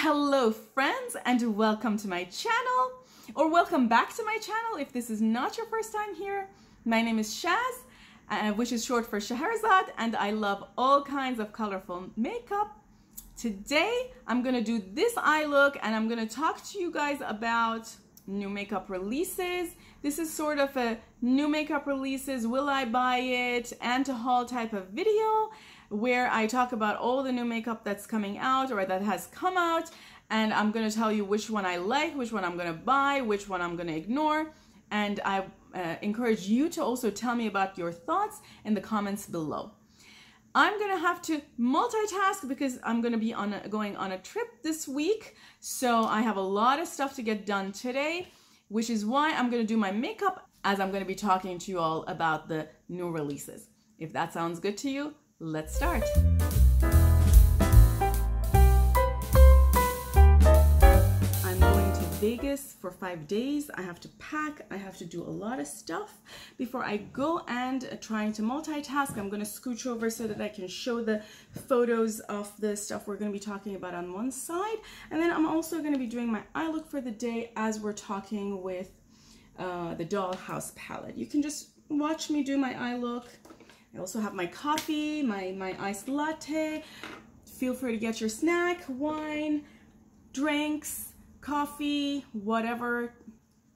Hello friends, and welcome to my channel, or welcome back to my channel if this is not your first time here. My name is Shaz, which is short for Scheherazade, and I love all kinds of colorful makeup. Today I'm gonna do this eye look, and I'm gonna talk to you guys about new makeup releases. This is sort of a new makeup releases, will I buy it, and to haul type of video, where I talk about all the new makeup that's coming out or that has come out, and I'm going to tell you which one I like, which one I'm going to buy, which one I'm going to ignore, and I encourage you to also tell me about your thoughts in the comments below. I'm going to have to multitask because I'm going to be going on a trip this week, so I have a lot of stuff to get done today, which is why I'm going to do my makeup as I'm going to be talking to you all about the new releases. If that sounds good to you, let's start. I'm going to Vegas for 5 days. I have to pack. I have to do a lot of stuff before I go, and trying to multitask. I'm going to scooch over so that I can show the photos of the stuff we're going to be talking about on one side. And then I'm also going to be doing my eye look for the day as we're talking with the Dollhouse Palette. You can just watch me do my eye look. I also have my coffee, my iced latte. Feel free to get your snack, wine, drinks, coffee, whatever,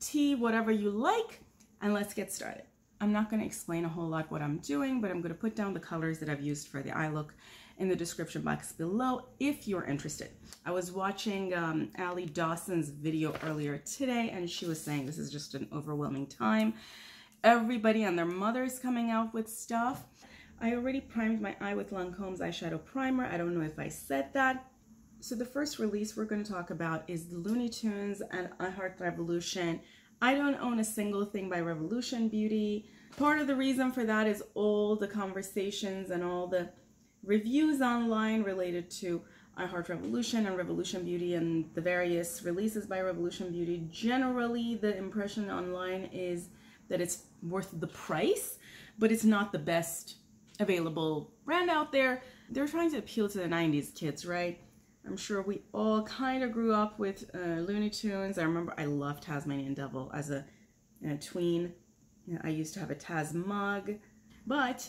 tea, whatever you like, and let's get started. I'm not going to explain a whole lot what I'm doing, but I'm going to put down the colors that I've used for the eye look in the description box below if you're interested. I was watching Ali Dawson's video earlier today, and she was saying this is just an overwhelming time. Everybody and their mother's coming out with stuff. I already primed my eye with Lancome's eyeshadow primer. I don't know if I said that. So the first release we're going to talk about is the Looney Tunes and I Heart Revolution. I don't own a single thing by Revolution Beauty. Part of the reason for that is all the conversations and all the reviews online related to I Heart Revolution and Revolution Beauty and the various releases by Revolution Beauty. Generally, the impression online is that it's worth the price, but it's not the best available brand out there. They're trying to appeal to the 90s kids, right? I'm sure we all kind of grew up with Looney Tunes. I remember I loved Tasmanian Devil as a tween. You know, I used to have a Taz mug. But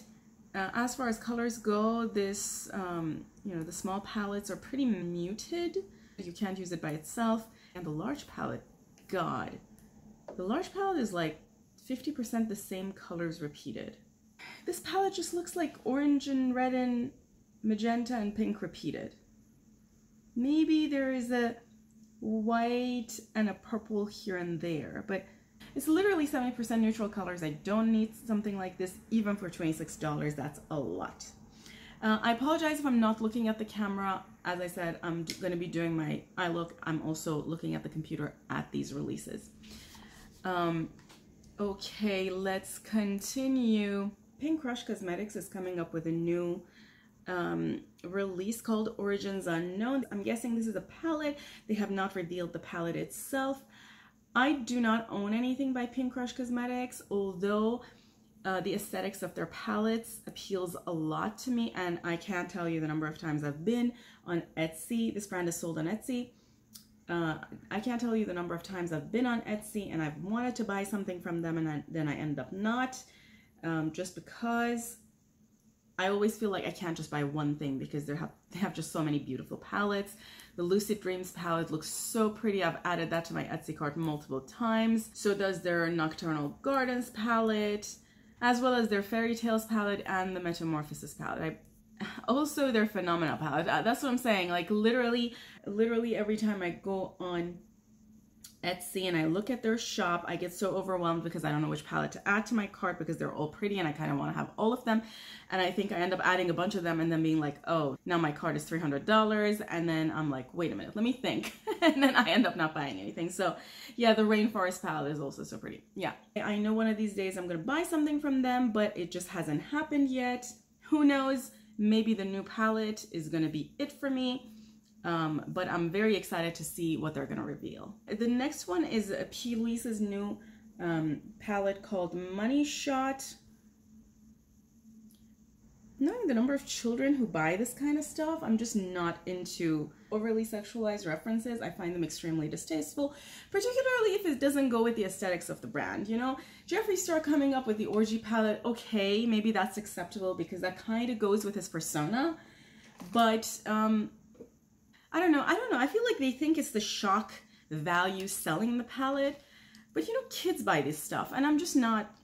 as far as colors go, this, the small palettes are pretty muted. You can't use it by itself. And the large palette, God, the large palette is like 50% the same colors repeated. This palette just looks like orange and red and magenta and pink repeated. Maybe there is a white and a purple here and there, but it's literally 70% neutral colors. I don't need something like this even for $26. That's a lot. I apologize if I'm not looking at the camera. As I said, I'm going to be doing my eye look. I'm also looking at the computer at these releases. Okay, let's continue. Pink Crush Cosmetics is coming up with a new release called Origins Unknown. I'm guessing this is a palette. They have not revealed the palette itself. I do not own anything by Pink Crush Cosmetics, although the aesthetics of their palettes appeals a lot to me, and I can't tell you the number of times I've been on Etsy. This brand is sold on Etsy. I can't tell you the number of times I've been on Etsy and I've wanted to buy something from them, and then I end up not, just because I always feel like I can't just buy one thing because they have just so many beautiful palettes. The Lucid Dreams palette looks so pretty. I've added that to my Etsy cart multiple times. So does their Nocturnal Gardens palette, as well as their Fairy Tales palette and the Metamorphosis palette. Also their Phenomena palette. That's what I'm saying. Like literally every time I go on Etsy and I look at their shop, I get so overwhelmed because I don't know which palette to add to my cart because they're all pretty and I kind of want to have all of them. And I think I end up adding a bunch of them and then being like, oh, now my cart is $300. And then I'm like, wait a minute, let me think. And then I end up not buying anything. So yeah, the Rainforest palette is also so pretty. Yeah, I know one of these days I'm going to buy something from them, but it just hasn't happened yet. Who knows? Maybe the new palette is going to be it for me. But I'm very excited to see what they're going to reveal. The next one is P. Louise's new palette called Money Shot. knowing the number of children who buy this kind of stuff, I'm just not into overly sexualized references. I find them extremely distasteful, particularly if it doesn't go with the aesthetics of the brand. You know, Jeffree Star coming up with the orgy palette, okay, maybe that's acceptable because that kind of goes with his persona. But I don't know. I feel like they think it's the shock value selling the palette. But you know, kids buy this stuff, and I'm just not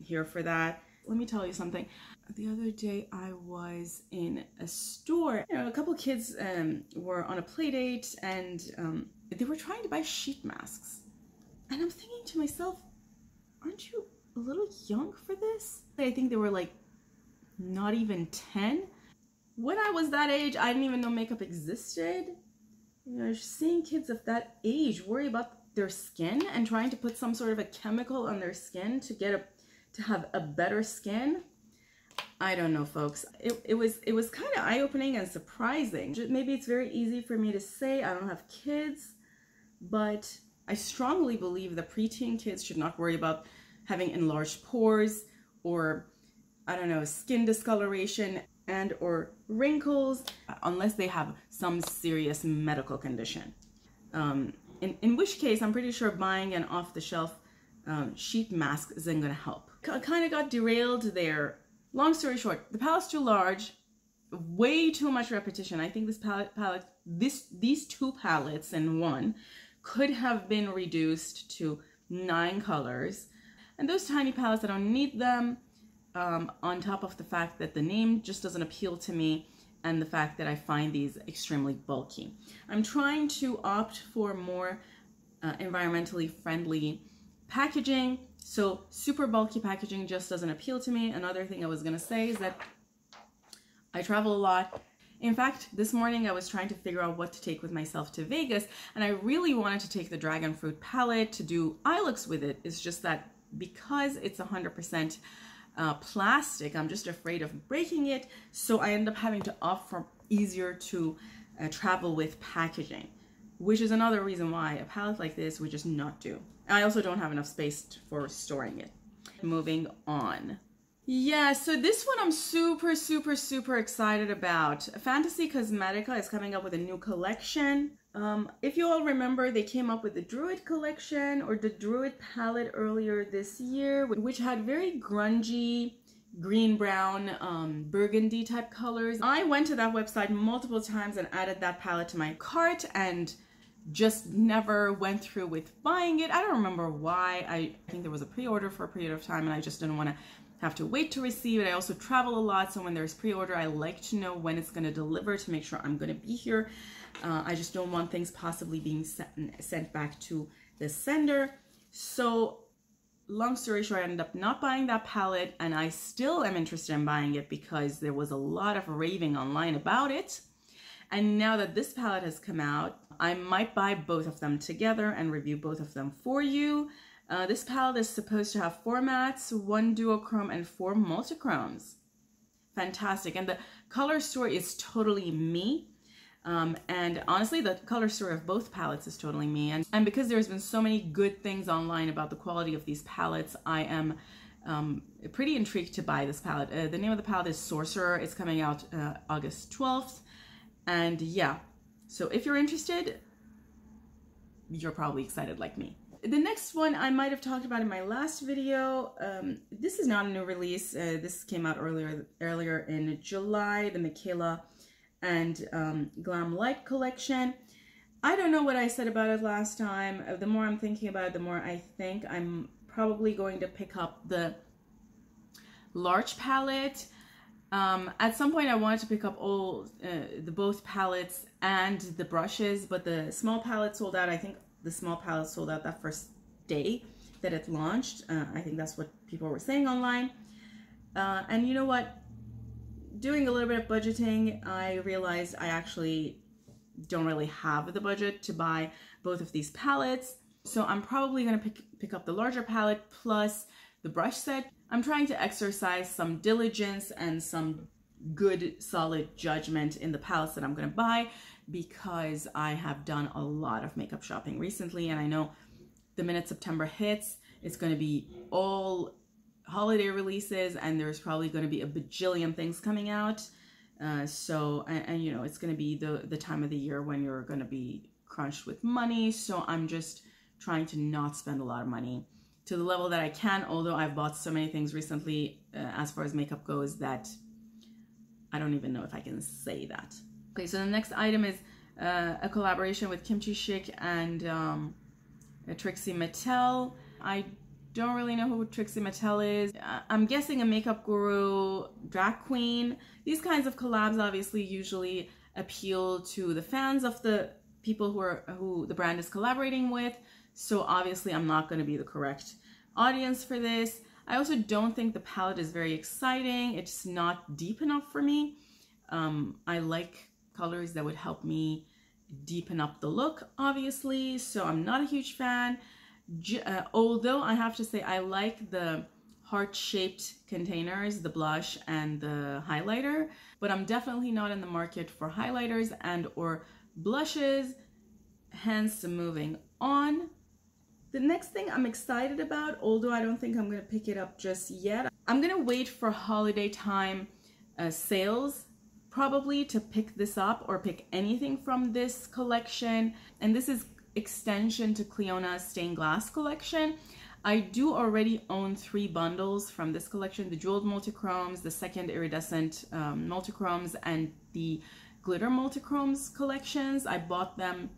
here for that. Let me tell you something. The other day I was in a store. You know, a couple kids were on a play date, and they were trying to buy sheet masks. And I'm thinking to myself, aren't you a little young for this? I think they were like not even 10. When I was that age, I didn't even know makeup existed. You know, seeing kids of that age worry about their skin and trying to put some sort of a chemical on their skin to have a better skin. I don't know, folks. It was kind of eye-opening and surprising. Maybe it's very easy for me to say. I don't have kids, but I strongly believe that preteen kids should not worry about having enlarged pores or, I don't know, skin discoloration and or wrinkles unless they have some serious medical condition. In which case, I'm pretty sure buying an off-the-shelf sheet mask isn't going to help. I kind of got derailed there. Long story short, the palette's too large, way too much repetition. I think this palette, these two palettes in one could have been reduced to 9 colors. And those tiny palettes, I don't need them, on top of the fact that the name just doesn't appeal to me, and the fact that I find these extremely bulky. I'm trying to opt for more environmentally friendly packaging, so super bulky packaging just doesn't appeal to me. Another thing I was gonna say is that I travel a lot. In fact, this morning I was trying to figure out what to take with myself to Vegas, and I really wanted to take the dragon fruit palette to do eye looks with it. It's just that because it's 100% plastic, I'm just afraid of breaking it, so I end up having to opt for easier to travel with packaging, which is another reason why a palette like this would just not do. I also don't have enough space for storing it. Moving on. Yeah, so this one I'm super excited about. Fantasy Cosmetica is coming up with a new collection. If you all remember, they came up with the Druid collection or the Druid palette earlier this year, which had very grungy, green, brown, burgundy type colors. I went to that website multiple times and added that palette to my cart and just never went through with buying it. I don't remember why. I think there was a pre-order for a period of time and I just didn't want to have to wait to receive it. I also travel a lot, so when there's pre-order, I like to know when it's going to deliver to make sure I'm going to be here. I just don't want things possibly being sent back to the sender. So long story short, I ended up not buying that palette, and I still am interested in buying it because there was a lot of raving online about it. And now that this palette has come out, I might buy both of them together and review both of them for you. This palette is supposed to have 4 mattes, 1 duochrome, and 4 multichromes. Fantastic. And the color story is totally me. And honestly, the color story of both palettes is totally me. And because there's been so many good things online about the quality of these palettes, I am pretty intrigued to buy this palette. The name of the palette is Sorcerer. It's coming out August 12th. And yeah, so if you're interested, you're probably excited like me. The next one I might have talked about in my last video. This is not a new release. This came out earlier in July, the Mikayla and GlamLite collection. I don't know what I said about it last time. The more I'm thinking about it, the more I think I'm probably going to pick up the large palette. At some point I wanted to pick up all both palettes and the brushes, but the small palette sold out. I think the small palette sold out that first day that it launched. I think that's what people were saying online. And you know what? Doing a little bit of budgeting, I realized I actually don't really have the budget to buy both of these palettes. So I'm probably going to pick up the larger palette plus the brush set. I'm trying to exercise some diligence and some good solid judgment in the palettes that I'm going to buy, because I have done a lot of makeup shopping recently, and I know the minute September hits, it's going to be all holiday releases, and there's probably going to be a bajillion things coming out. So you know, it's going to be the time of the year when you're going to be crunched with money. So I'm just trying to not spend a lot of money to the level that I can, although I've bought so many things recently as far as makeup goes that I don't even know if I can say that. Okay, so the next item is a collaboration with Kimchi Chick and Trixie Mattel. I don't really know who Trixie Mattel is. I'm guessing a makeup guru, drag queen. These kinds of collabs obviously usually appeal to the fans of the people who the brand is collaborating with. So obviously I'm not going to be the correct audience for this. I also don't think the palette is very exciting. It's not deep enough for me. I like colors that would help me deepen up the look, obviously. So I'm not a huge fan. Although I have to say I like the heart-shaped containers, the blush and the highlighter, but I'm definitely not in the market for highlighters and or blushes. Hence, moving on. The next thing I'm excited about, although I don't think I'm going to pick it up just yet, I'm going to wait for holiday time sales probably to pick this up or pick anything from this collection. And this is extension to Cleona's stained glass collection. I do already own 3 bundles from this collection: the jeweled multichromes, the second iridescent multichromes, and the glitter multichromes collections. I bought them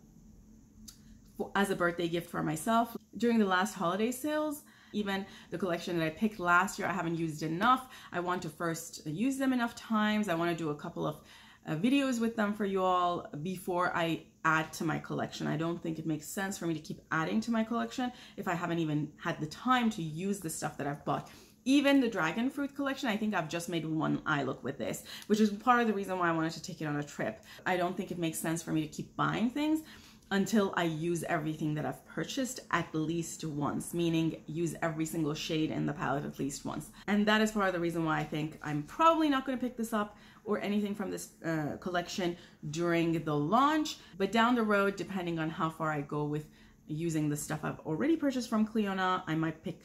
as a birthday gift for myself during the last holiday sales. Even the collection that I picked last year, I haven't used enough. I want to first use them enough times. I want to do a couple of videos with them for you all before I add to my collection. I don't think it makes sense for me to keep adding to my collection if I haven't even had the time to use the stuff that I've bought. Even the dragon fruit collection, I think I've just made 1 eye look with this, which is part of the reason why I wanted to take it on a trip. I don't think it makes sense for me to keep buying things until I use everything that I've purchased at least once, meaning use every single shade in the palette at least once. And that is part of the reason why I think I'm probably not going to pick this up or anything from this collection during the launch. But down the road, depending on how far I go with using the stuff I've already purchased from Cleona, I might pick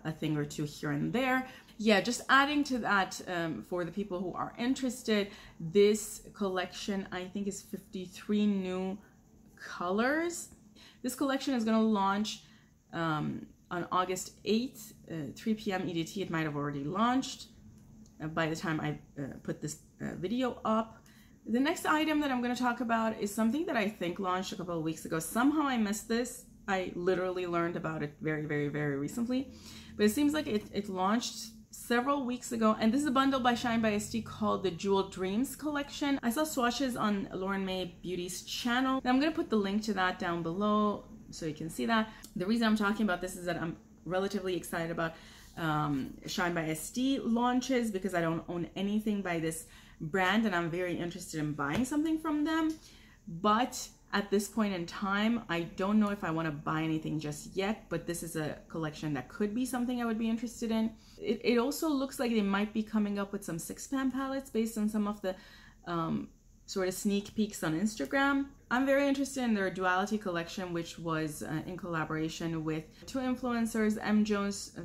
a thing or 2 here and there. Yeah, just adding to that, for the people who are interested, this collection I think is 53 new colors. This collection is going to launch on August 8th, 3 p.m. EDT. It might have already launched by the time I put this video up. The next item that I'm going to talk about is something that I think launched a couple of weeks ago. Somehow I missed this. I literally learned about it very, very, very recently. But it seems like it launched several weeks ago, and this is a bundle by Shine by ST called the Jewel Dreams collection. I saw swatches on Lauren May Beauty's channel, and I'm going to put the link to that down below so you can see that. The reason I'm talking about this is that I'm relatively excited about Shine by ST launches because I don't own anything by this brand and I'm very interested in buying something from them. But at this point in time, I don't know if I want to buy anything just yet, but this is a collection that could be something I would be interested in. It also looks like they might be coming up with some 6-pan palettes based on some of the sort of sneak peeks on Instagram. I'm very interested in their Duality collection, which was in collaboration with 2 influencers, M Jones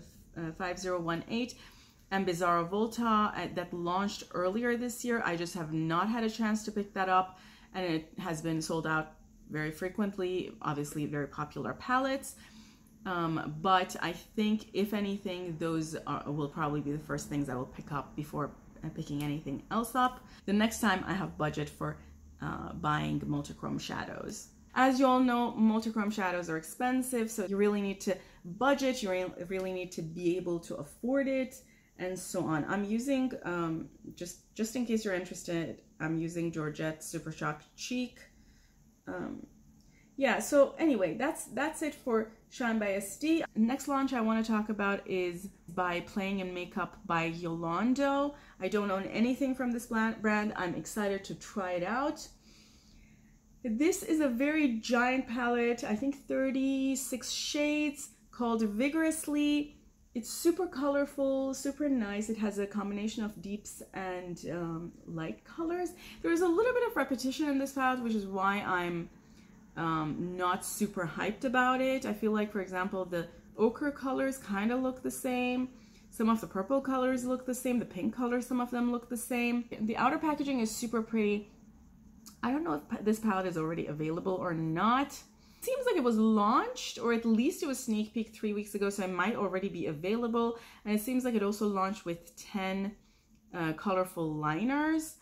5018 and Bizarro Volta, that launched earlier this year. I just have not had a chance to pick that up, and it has been sold out very frequently. Obviously very popular palettes, but I think if anything, those will probably be the first things I will pick up before picking anything else up the next time I have budget for buying multichrome shadows. As you all know, multichrome shadows are expensive, so you really need to budget, you really need to be able to afford it, and so on. I'm using, just in case you're interested, I'm using Georgette Super Shock Cheek. Yeah, so anyway, that's it for Shine by ST. Next launch I want to talk about is by Playing in Makeup by Yolando. I don't own anything from this brand. I'm excited to try it out. This is a very giant palette, I think 36 shades, called Vigorously. It's super colorful, super nice. It has a combination of deeps and light colors. There's a little bit of repetition in this palette, which is why I'm not super hyped about it. I feel like, for example, the ochre colors kind of look the same. Some of the purple colors look the same. The pink colors, some of them look the same. The outer packaging is super pretty. I don't know if this palette is already available or not. It seems like it was launched, or at least it was sneak peek 3 weeks ago, so it might already be available. And it seems like it also launched with 10 colorful liners.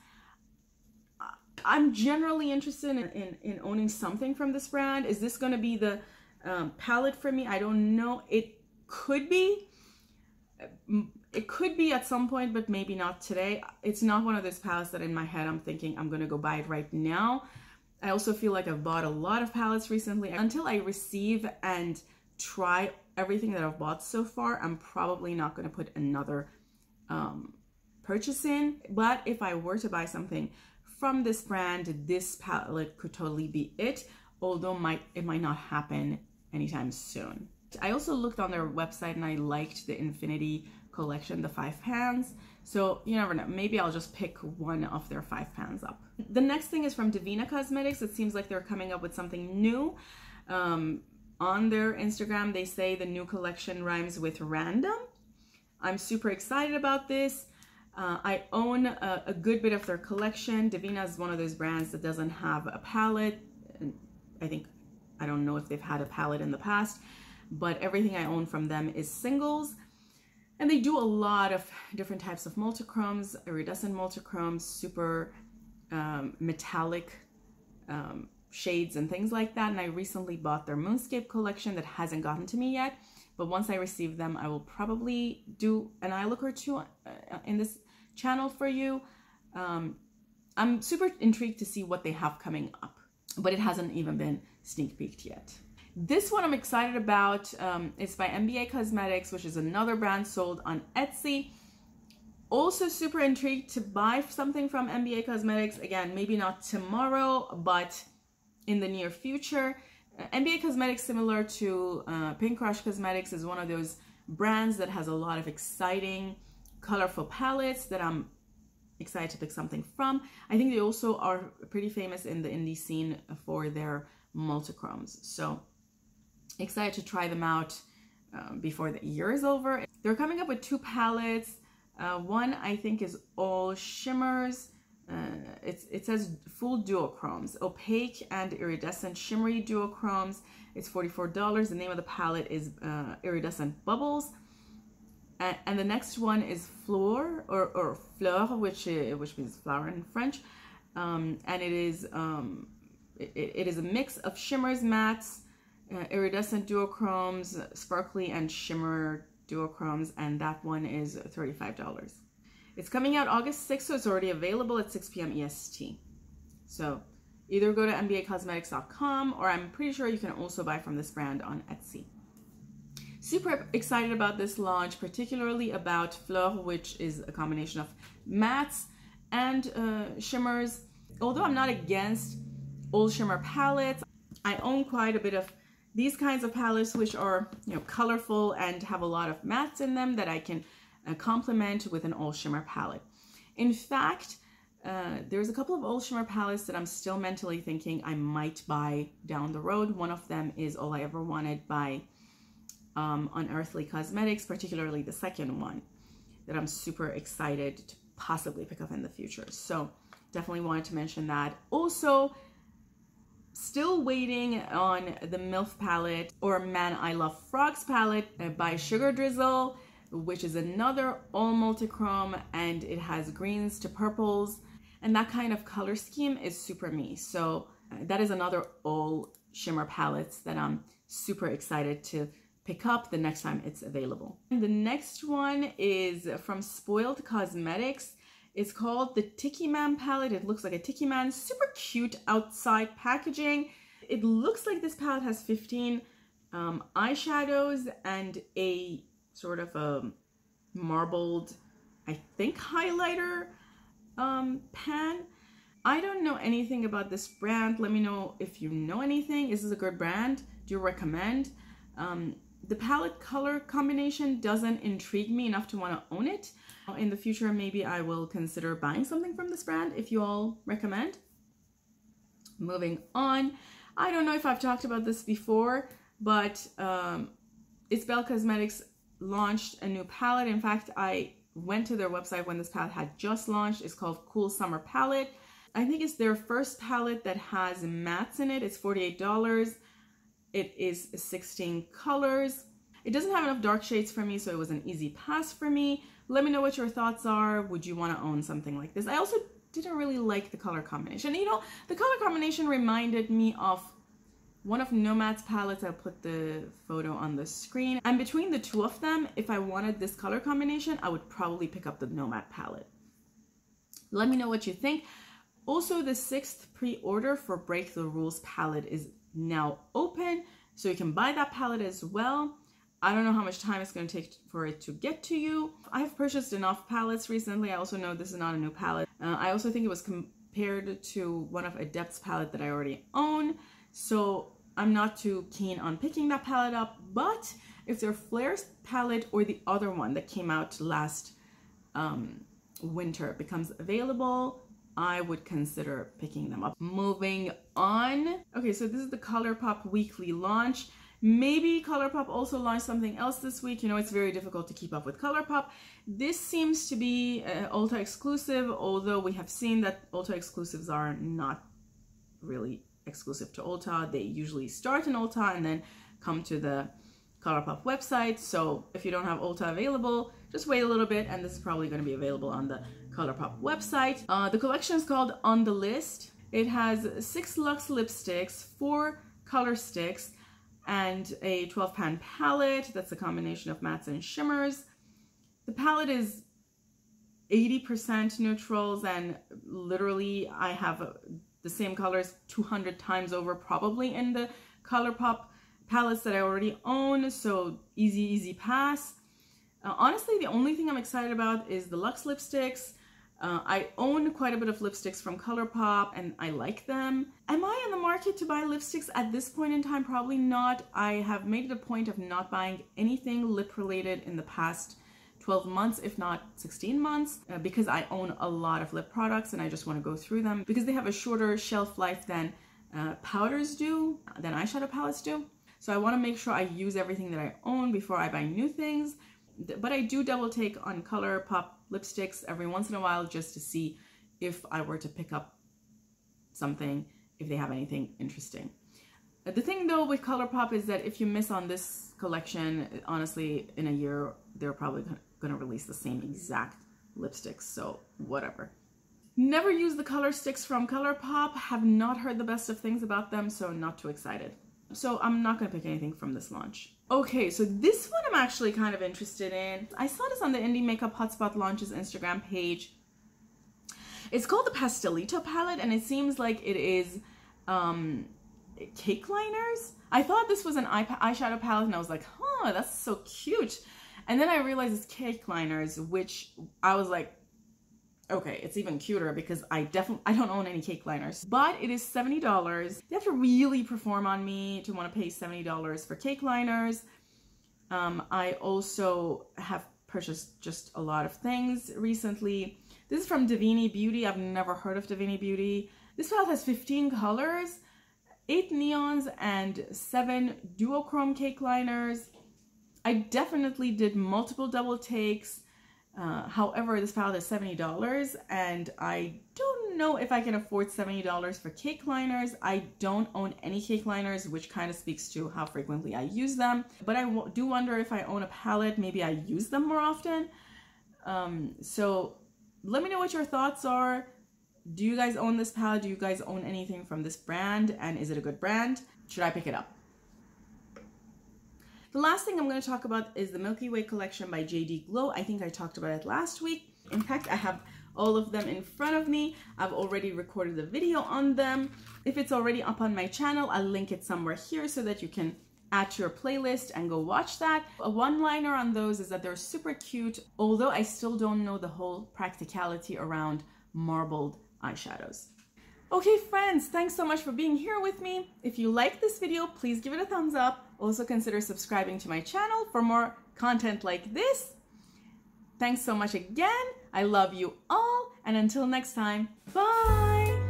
I'm generally interested in owning something from this brand. Is this going to be the palette for me? I don't know. It could be. It could be at some point, but maybe not today. It's not one of those palettes that in my head I'm thinking I'm going to go buy it right now. I also feel like I've bought a lot of palettes recently. Until I receive and try everything that I've bought so far, I'm probably not going to put another purchase in. But if I were to buy something from this brand, this palette could totally be it, although it might not happen anytime soon. I also looked on their website and I liked the Infinity collection, the 5 pans. So you never know, maybe I'll just pick one of their 5 pans up. The next thing is from Davina Cosmetics. It seems like they're coming up with something new. On their Instagram, they say the new collection rhymes with random. I'm super excited about this. I own a good bit of their collection. Davina is one of those brands that doesn't have a palette. I don't know if they've had a palette in the past, but everything I own from them is singles. And they do a lot of different types of multichromes, iridescent multichromes, super metallic shades and things like that. And I recently bought their Moonscape collection that hasn't gotten to me yet. But once I receive them, I will probably do an eye look or two in this channel for you. I'm super intrigued to see what they have coming up, but it hasn't even been sneak peeked yet. This one I'm excited about. It's by NBA Cosmetics, which is another brand sold on Etsy. Also super intrigued to buy something from NBA Cosmetics. Again, maybe not tomorrow, but in the near future. NBA Cosmetics, similar to Pink Crush Cosmetics, is one of those brands that has a lot of exciting, colorful palettes that I'm excited to pick something from. I think they also are pretty famous in the indie scene for their multichromes. So excited to try them out before the year is over. They're coming up with 2 palettes. One I think is all shimmers. It says full duochromes, opaque and iridescent shimmery duochromes. It's $44. The name of the palette is Iridescent Bubbles. And the next one is Fleur or Fleur, which means flower in French. And it is a mix of shimmers, mattes, iridescent duochromes, sparkly and shimmer duochromes, and that one is $35. It's coming out August 6th, so it's already available at 6 p.m. EST. So either go to nbacosmetics.com, or I'm pretty sure you can also buy from this brand on Etsy. Super excited about this launch, particularly about Fleur, which is a combination of mattes and shimmers. Although I'm not against all shimmer palettes, I own quite a bit of these kinds of palettes, which are, you know, colorful and have a lot of mattes in them that I can complement with an all shimmer palette. In fact, there's a couple of all shimmer palettes that I'm still mentally thinking I might buy down the road. One of them is All I Ever Wanted by Unearthly Cosmetics, particularly the second one that I'm super excited to possibly pick up in the future. So definitely wanted to mention that. Also, still waiting on the MILF palette, or Man I Love Frogs palette by Sugar Drizzle, which is another all multichrome, and it has greens to purples, and that kind of color scheme is super me. So that is another all shimmer palettes that I'm super excited to pick up the next time it's available. And the next one is from Spoiled Cosmetics. It's called the Tiki Man palette. It looks like a Tiki Man, super cute outside packaging. It looks like this palette has 15 eyeshadows and a sort of a marbled, I think, highlighter pan. I don't know anything about this brand. Let me know if you know anything. Is this a good brand? Do you recommend? The palette color combination doesn't intrigue me enough to want to own it. In the future, maybe I will consider buying something from this brand if you all recommend. Moving on. I don't know if I've talked about this before, but It's Belle Cosmetics launched a new palette. In fact, I went to their website when this palette had just launched. It's called Cool Summer Palette. I think it's their first palette that has mattes in it. It's $48. It is 16 colors. It doesn't have enough dark shades for me, so it was an easy pass for me. Let me know what your thoughts are. Would you want to own something like this? I also didn't really like the color combination. You know, the color combination reminded me of one of Nomad's palettes. I'll put the photo on the screen. And between the two of them, if I wanted this color combination, I would probably pick up the Nomad palette. Let me know what you think. Also, the 6th pre-order for Break the Rules palette is now open, so you can buy that palette as well. I don't know how much time it's going to take for it to get to you. I have purchased enough palettes recently. I also know this is not a new palette. I also think it was compared to one of Adept's palette that I already own, so I'm not too keen on picking that palette up. But if their Flair's palette or the other one that came out last winter becomes available, I would consider picking them up. Moving on. Okay, so this is the Colourpop weekly launch. Maybe Colourpop also launched something else this week. You know, it's very difficult to keep up with Colourpop. This seems to be Ulta exclusive, although we have seen that Ulta exclusives are not really exclusive to Ulta. They usually start in Ulta and then come to the Colourpop website. So if you don't have Ulta available, just wait a little bit, and this is probably going to be available on the Colourpop website. The collection is called On the List. It has 6 luxe lipsticks, 4 color sticks, and a 12-pan palette. That's a combination of mattes and shimmers. The palette is 80% neutrals, and literally I have the same colors 200 times over probably in the Colourpop palettes that I already own, so easy pass. Honestly, the only thing I'm excited about is the luxe lipsticks. I own quite a bit of lipsticks from Colourpop and I like them. Am I in the market to buy lipsticks at this point in time? Probably not. I have made it a point of not buying anything lip related in the past 12 months, if not 16 months, because I own a lot of lip products and I just want to go through them because they have a shorter shelf life than powders do, than eyeshadow palettes do. So I want to make sure I use everything that I own before I buy new things. But I do double take on Colourpop lipsticks every once in a while just to see if I were to pick up something, if they have anything interesting. The thing though with Colourpop is that if you miss on this collection, honestly, in a year, they're probably going to release the same exact lipsticks, so whatever. Never used the color sticks from Colourpop, have not heard the best of things about them, so not too excited. So I'm not going to pick anything from this launch. Okay, so this one I'm actually kind of interested in. I saw this on the Indie Makeup Hotspot Launches Instagram page. It's called the Pastelito palette, and it seems like it is cake liners. I thought this was an eyeshadow palette, and I was like, huh, that's so cute. And then I realized it's cake liners, which I was like, okay, it's even cuter because I don't own any cake liners, but it is $70. They have to really perform on me to want to pay $70 for cake liners. I also have purchased just a lot of things recently. This is from Davini Beauty. I've never heard of Davini Beauty. This palette has 15 colors, 8 neons, and 7 duochrome cake liners. I definitely did multiple double takes. However, this palette is $70 and I don't know if I can afford $70 for cake liners. I don't own any cake liners, which kind of speaks to how frequently I use them. But I do wonder if I own a palette, maybe I use them more often. So let me know what your thoughts are. Do you guys own this palette? Do you guys own anything from this brand? And is it a good brand? Should I pick it up? The last thing I'm going to talk about is the Milky Way collection by JD Glow. I think I talked about it last week. In fact, I have all of them in front of me. I've already recorded a video on them. If it's already up on my channel, I'll link it somewhere here so that you can add to your playlist and go watch that. A one-liner on those is that they're super cute, although I still don't know the whole practicality around marbled eyeshadows. Okay friends, thanks so much for being here with me. If you like this video, please give it a thumbs up. Also consider subscribing to my channel for more content like this. Thanks so much again. I love you all, and until next time, bye!